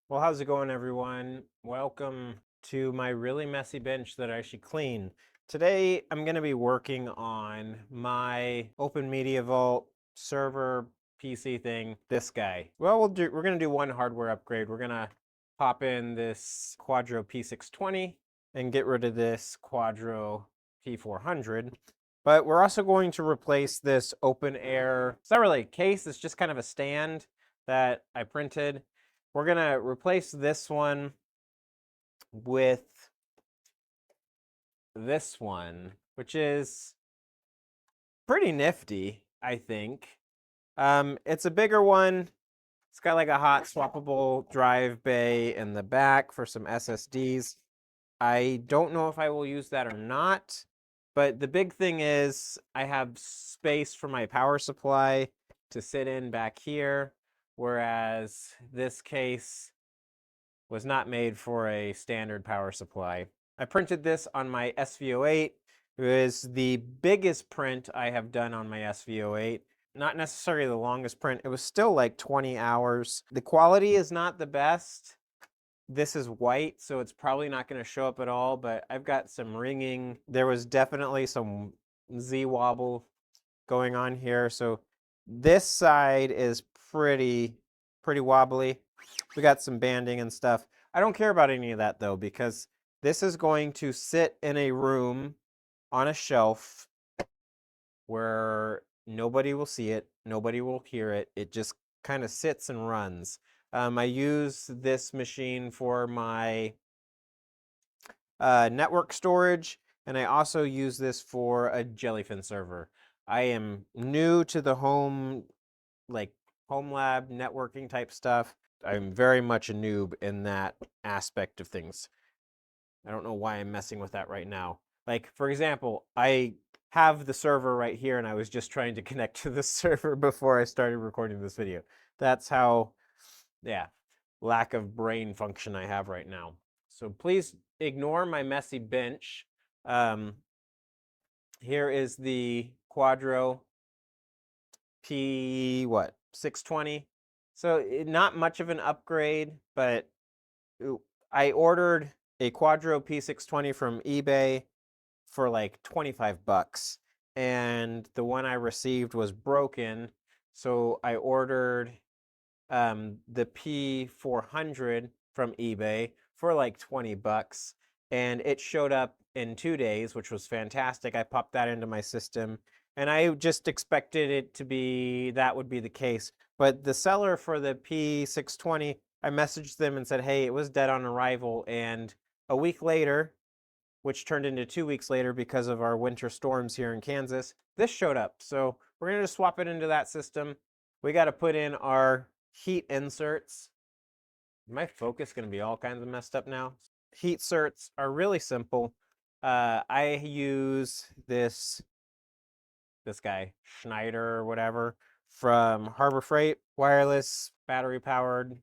Well, how's it going, everyone? Welcome to my really messy bench that I should clean. Today, I'm going to be working on my Open Media Vault server PC thing, this guy. Well, we're going to do one hardware upgrade. We're going to pop in this Quadro P620 and get rid of this Quadro P400. But we're also going to replace this open air, it's not really a case, it's just kind of a stand that I printed. We're going to replace this one with this one, which is pretty nifty, I think. It's a bigger one. It's got like a hot swappable drive bay in the back for some SSDs. I don't know if I will use that or not, but the big thing is I have space for my power supply to sit in back here, whereas this case was not made for a standard power supply. I printed this on my SV08. It was the biggest print I have done on my SV08. Not necessarily the longest print. It was still like 20 hours. The quality is not the best. This is white, so it's probably not going to show up at all, but I've got some ringing. There was definitely some Z-wobble going on here. So this side is pretty wobbly. We got some banding and stuff. I don't care about any of that though, because this is going to sit in a room on a shelf where nobody will see it, nobody will hear it. It just kind of sits and runs. I use this machine for my network storage, and I also use this for a Jellyfin server. I am new to the like home lab networking type stuff. I'm very much a noob in that aspect of things. I don't know why I'm messing with that right now. Like, for example, I have the server right here and I was just trying to connect to the server before I started recording this video. That's how, yeah, lack of brain function I have right now. So please ignore my messy bench. Um, Here is the Quadro P, what, 620. So not much of an upgrade, but I ordered a Quadro P620 from eBay for like 25 bucks. And the one I received was broken. So I ordered the P400 from eBay for like 20 bucks. And it showed up in 2 days, which was fantastic. I popped that into my system. And I just expected it to be, that would be the case. But the seller for the P620, I messaged them and said, hey, it was dead on arrival. And a week later, which turned into 2 weeks later because of our winter storms here in Kansas, this showed up. So we're going to just swap it into that system. We got to put in our heat inserts. My focus is going to be all kinds of messed up now. Heat inserts are really simple. I use this guy, Schneider or whatever, from Harbor Freight, wireless, battery powered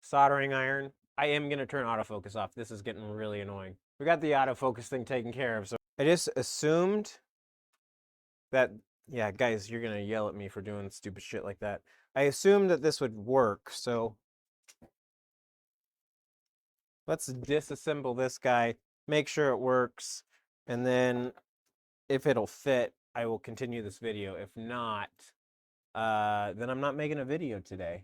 soldering iron. I am going to turn autofocus off. This is getting really annoying. We got the autofocus thing taken care of. So I just assumed that, yeah, guys, you're going to yell at me for doing stupid shit like that. I assumed that this would work. So let's disassemble this guy, make sure it works, and then if it'll fit, I will continue this video. If not, then I'm not making a video today.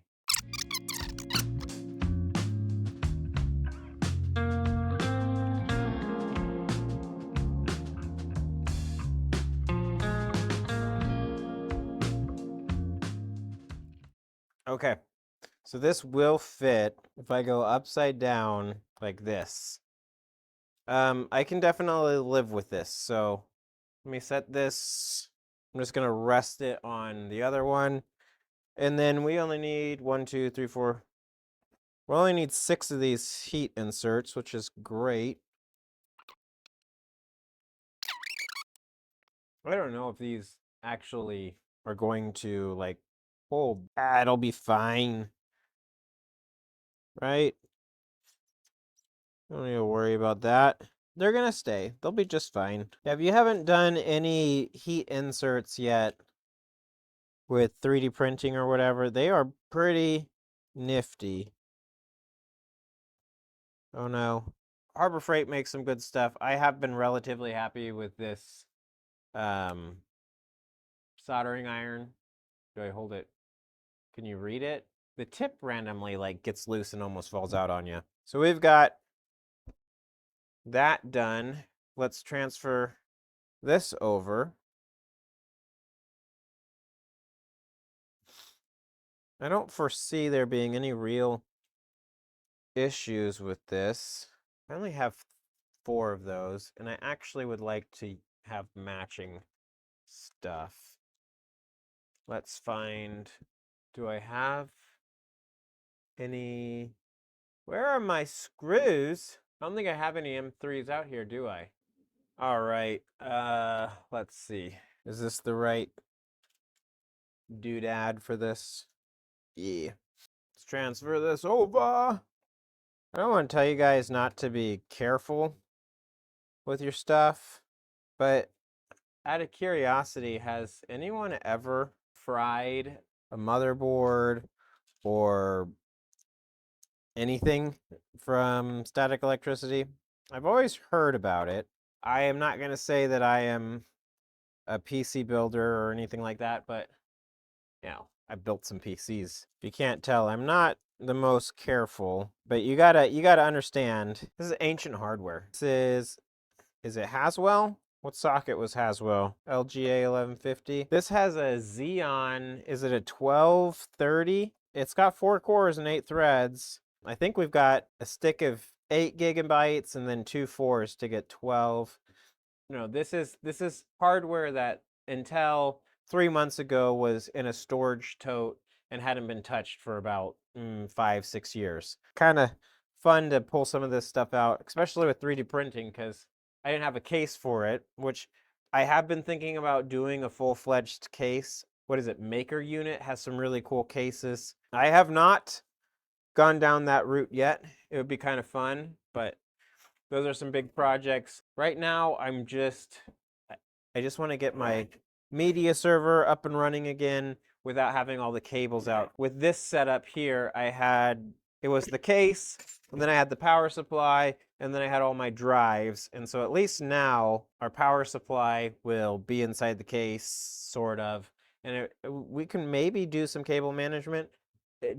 Okay, so this will fit if I go upside down like this. I can definitely live with this. So let me set this. I'm just gonna rest it on the other one. And then we only need 1, 2, 3, 4. We only need 6 of these heat inserts, which is great. I don't know if these actually are going to like hold. It'll be fine. Right? Don't need to worry about that. They're gonna stay. They'll be just fine. If you haven't done any heat inserts yet with 3D printing or whatever, they are pretty nifty. Oh no. Harbor Freight makes some good stuff. I have been relatively happy with this soldering iron. Do I hold it? Can you read it? The tip randomly like gets loose and almost falls out on you. So we've got that done. Let's transfer this over. I don't foresee there being any real issues with this. I only have 4 of those, and I actually would like to have matching stuff. Let's find, do I have any, where are my screws? I don't think I have any M3s out here, do I? All right, let's see. Is this the right doodad for this? Yeah. Let's transfer this over. I don't want to tell you guys not to be careful with your stuff, but out of curiosity, has anyone ever fried a motherboard or anything from static electricity? I've always heard about it. I am not going to say that I am a PC builder or anything like that, but you know, I built some PCs. If you can't tell, I'm not the most careful, but you gotta understand, this is ancient hardware. This is it Haswell? What socket was Haswell? LGA 1150. This has a Xeon, is it a 1230? It's got 4 cores and 8 threads. I think we've got a stick of 8 gigabytes and then 2 4s to get 12. You know, this is hardware that Intel 3 months ago was in a storage tote and hadn't been touched for about 5-6 years. Kind of fun to pull some of this stuff out, especially with 3D printing, because I didn't have a case for it, which I have been thinking about doing a full-fledged case. What is it? Maker Unit has some really cool cases. I have not gone down that route yet. It would be kind of fun, but those are some big projects. Right now, I just want to get my media server up and running again without having all the cables out. With this setup here, it was the case, and then I had the power supply, and then I had all my drives. And so at least now our power supply will be inside the case, sort of. And we can maybe do some cable management.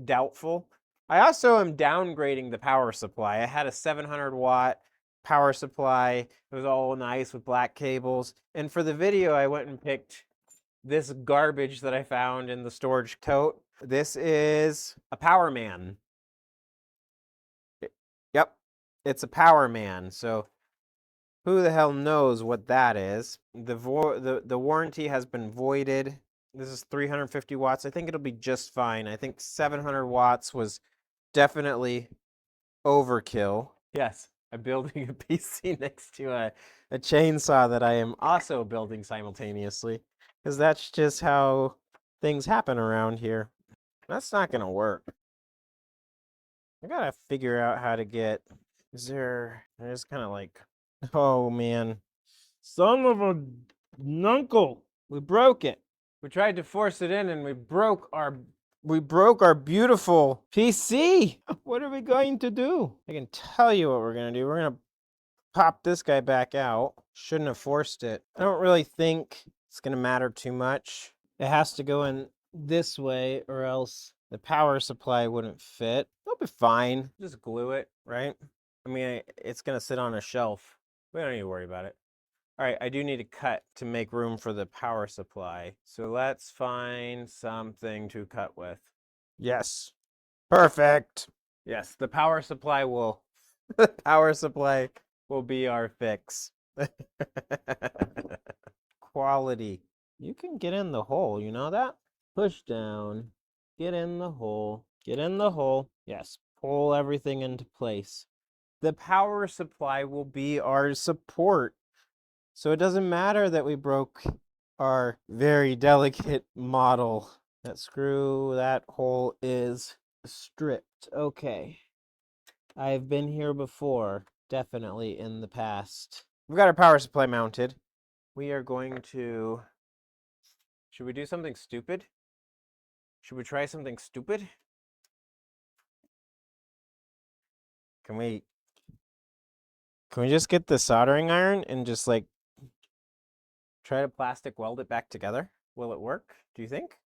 Doubtful. I also am downgrading the power supply. I had a 700 watt power supply. It was all nice with black cables. And for the video, I went and picked this garbage that I found in the storage tote. This is a Power Man. Yep, it's a Power Man. So who the hell knows what that is? The warranty has been voided. This is 350 watts. I think it'll be just fine. I think 700 watts was definitely overkill. Yes, I'm building a PC next to a chainsaw that I am also building simultaneously, because that's just how things happen around here. That's not gonna work. I gotta figure out how to get, there's kind of like, oh man. Son of a nuncle, we broke it. We tried to force it in and we broke our beautiful PC. What are we going to do? I can tell you what we're going to do. We're going to pop this guy back out. Shouldn't have forced it. I don't really think it's going to matter too much. It has to go in this way or else the power supply wouldn't fit. It'll be fine. Just glue it, right? I mean, it's going to sit on a shelf. We don't need to worry about it. All right, I do need to cut to make room for the power supply. So let's find something to cut with. Yes. Perfect. Yes, the power supply will the power supply will be our fix. Quality. You can get in the hole, you know that? Push down. Get in the hole. Get in the hole. Yes, pull everything into place. The power supply will be our support. So it doesn't matter that we broke our very delicate model. That screw, that hole is stripped. Okay. I've been here before, definitely in the past. We've got our power supply mounted. We are going to... Should we do something stupid? Should we try something stupid? Can we Can we just get the soldering iron and just like try to plastic weld it back together? Will it work? Do you think?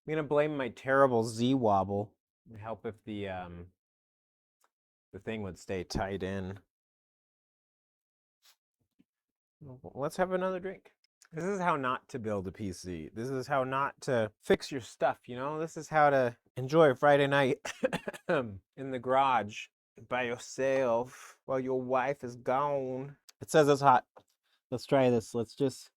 I'm gonna blame my terrible Z wobble. It'd help if the thing would stay tight in. Let's have another drink. This is how not to build a PC. This is how not to fix your stuff, you know? This is how to enjoy Friday night in the garage by yourself while your wife is gone. It says it's hot. Let's try this. Let's just...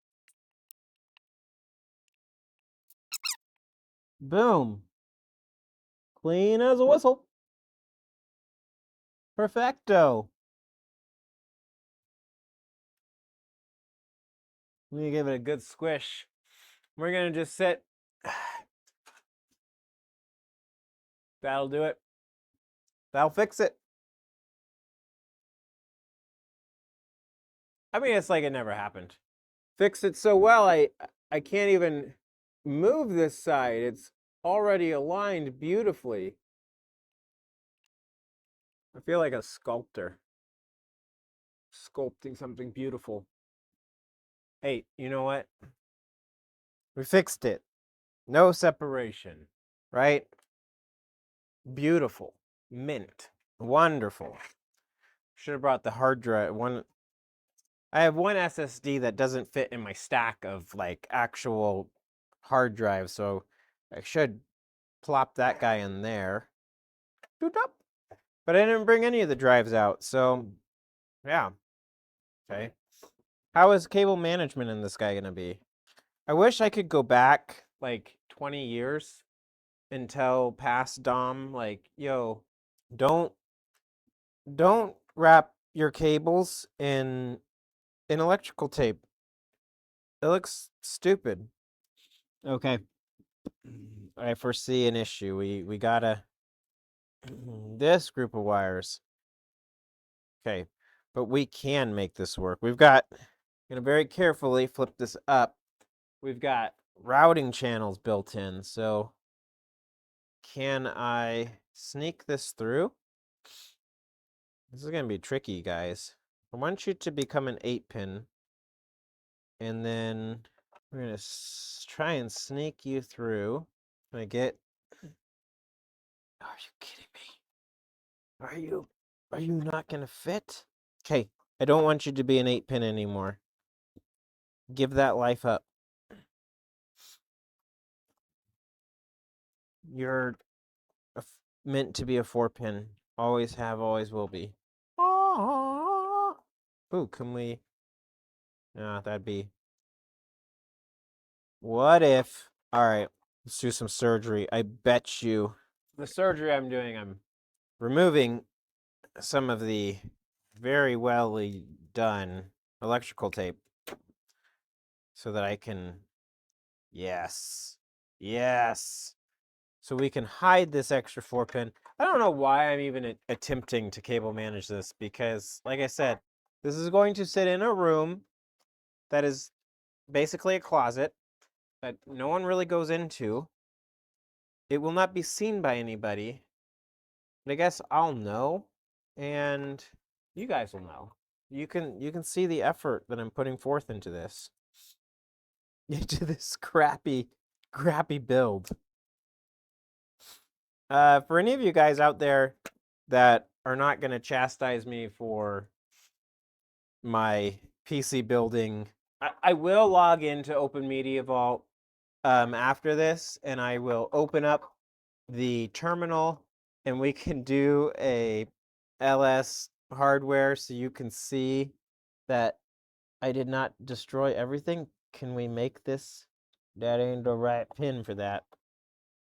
Boom. Clean as a whistle. Perfecto. Let me give it a good squish. We're gonna just sit. That'll do it. That'll fix it. I mean, it's like it never happened. Fixed it so well, I can't even move this side. It's already aligned beautifully. I feel like a sculptor sculpting something beautiful. Hey, you know what? We fixed it. No separation, right? Beautiful. Mint. Wonderful. Should have brought the hard drive. I have one SSD that doesn't fit in my stack of like actual hard drives, so I should plop that guy in there. But I didn't bring any of the drives out, so yeah. Okay. How is cable management in this guy gonna be? I wish I could go back like 20 years and tell past Dom, like, yo, don't wrap your cables in electrical tape. It looks stupid. Okay. I foresee an issue. We gotta this group of wires. Okay, but we can make this work. We've got, gonna very carefully flip this up. We've got routing channels built in, so can I sneak this through? This is gonna be tricky, guys. I want you to become an 8-pin, and then we're gonna try and sneak you through. Can I get... Are you kidding me? Are you not gonna fit? Okay, I don't want you to be an 8-pin anymore. Give that life up. You're meant to be a 4-pin. Always have, always will be. Ooh, can we... No, that'd be... What if... Alright, let's do some surgery. I bet you... The surgery I'm doing, I'm removing some of the very well done electrical tape so that I can... Yes. Yes. So we can hide this extra 4-pin. I don't know why I'm even attempting to cable manage this, because, like I said, this is going to sit in a room that is basically a closet that no one really goes into. It will not be seen by anybody, but I guess I'll know, and you guys will know. You can see the effort that I'm putting forth into this. Into this crappy build. For any of you guys out there that are not going to chastise me for my PC building, I will log into Open Media Vault after this, and I will open up the terminal, and we can do a LS hardware so you can see that I did not destroy everything. Can we make this? That ain't the right pin for that.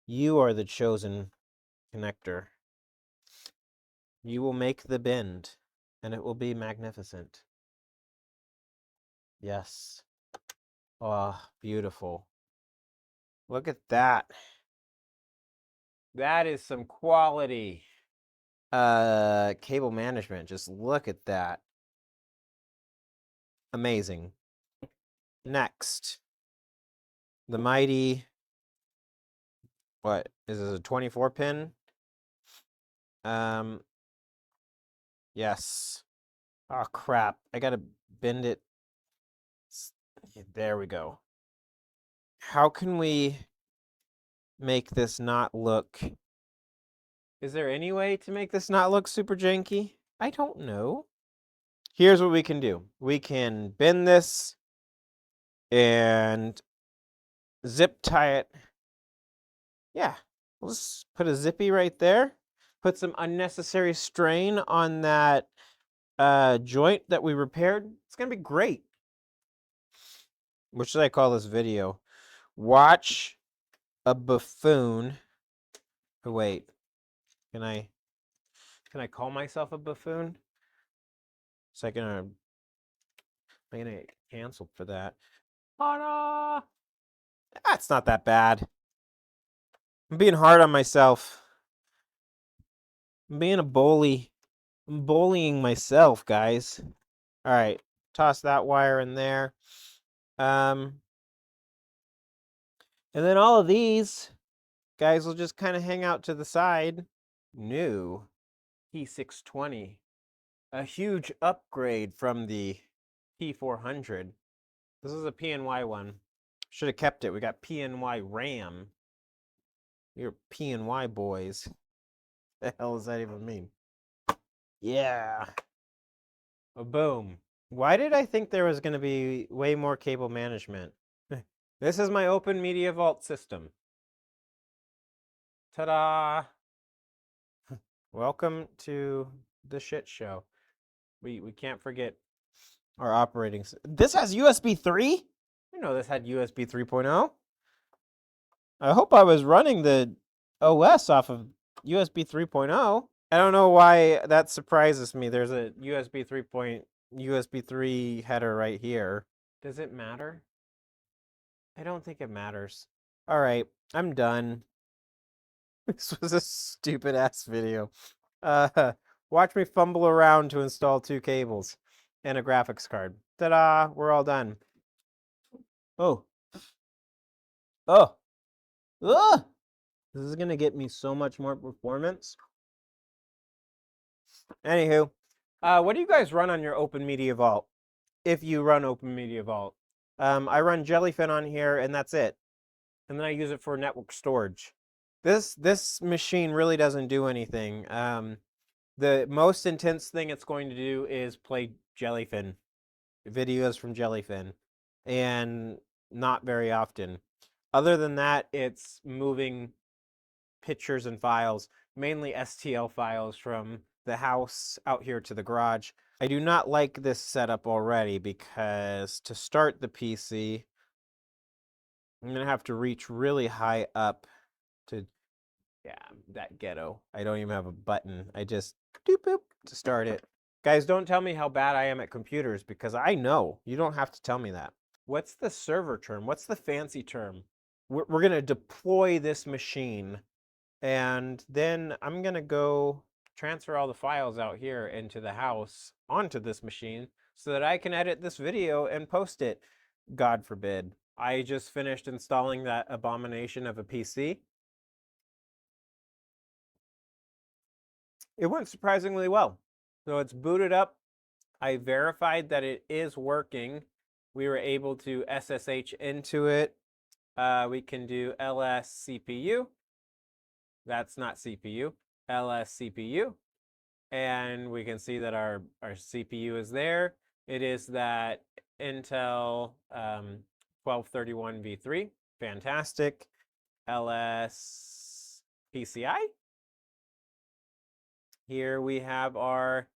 You are the chosen connector. You will make the bend, and it will be magnificent. Yes. Oh, beautiful. Look at that. That is some quality. Cable management. Just look at that. Amazing. Next. The mighty... What? Is this a 24-pin? Yes. Oh, crap. I gotta bend it. There we go. How can we make this not look... Is there any way to make this not look super janky? I don't know. Here's what we can do. We can bend this and zip tie it. Yeah, we'll just put a zippy right there. Put some unnecessary strain on that joint that we repaired. It's gonna be great. What should I call this video? Watch a buffoon. Oh, wait, can I call myself a buffoon? So I'm gonna get canceled for that. Ta-da! That's not that bad. I'm being hard on myself. I'm being a bully. I'm bullying myself, guys. All right, toss that wire in there. And then all of these guys will just kind of hang out to the side. New P620. A huge upgrade from the P400. This is a PNY one. Should have kept it. We got PNY RAM. You're PNY boys. The hell does that even mean? Yeah. Boom. Why did I think there was going to be way more cable management? This is my Open Media Vault system. Ta-da! Welcome to the shit show. We can't forget our operating system. This has USB 3? I know this had USB 3.0. I hope I was running the OS off of USB 3.0. I don't know why that surprises me. There's a USB 3 header right here. Does it matter? I don't think it matters. All right, I'm done. This was a stupid ass video. Watch me fumble around to install 2 cables and a graphics card. Ta-da! We're all done. Oh. Oh. Ugh! This is gonna get me so much more performance. Anywho, what do you guys run on your Open Media Vault? If you run Open Media Vault. I run Jellyfin on here, and that's it. And then I use it for network storage. This machine really doesn't do anything. The most intense thing it's going to do is play Jellyfin, videos from Jellyfin, and not very often. Other than that, it's moving pictures and files, mainly STL files from the house out here to the garage. I do not like this setup already because to start the PC, I'm going to have to reach really high up to, yeah, that ghetto. I don't even have a button. I just doop boop to start it. Guys, don't tell me how bad I am at computers because I know. You don't have to tell me that. What's the server term? What's the fancy term? We're going to deploy this machine, and then I'm going to go transfer all the files out here into the house onto this machine so that I can edit this video and post it. God forbid. I just finished installing that abomination of a PC. It went surprisingly well. So it's booted up. I verified that it is working. We were able to SSH into it. We can do ls CPU. That's not CPU. ls CPU. And we can see that our CPU is there. It is that Intel 1231v3. Fantastic. ls PCI. Here we have our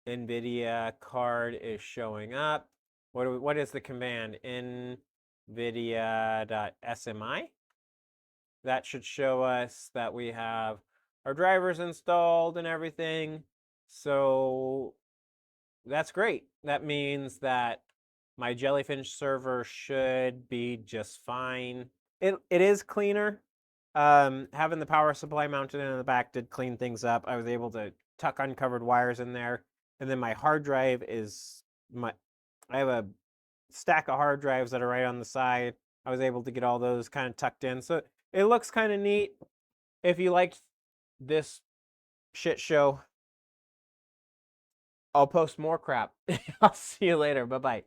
NVIDIA card is showing up. What is the command? NVIDIA.SMI. That should show us that we have our drivers installed and everything. So that's great. That means that my Jellyfish server should be just fine. It is cleaner. Having the power supply mounted in the back did clean things up. I was able to tuck uncovered wires in there. And then my hard drive is I have a stack of hard drives that are right on the side. I was able to get all those kind of tucked in. So it looks kind of neat. If you liked this shit show, I'll post more crap. I'll see you later. Bye-bye.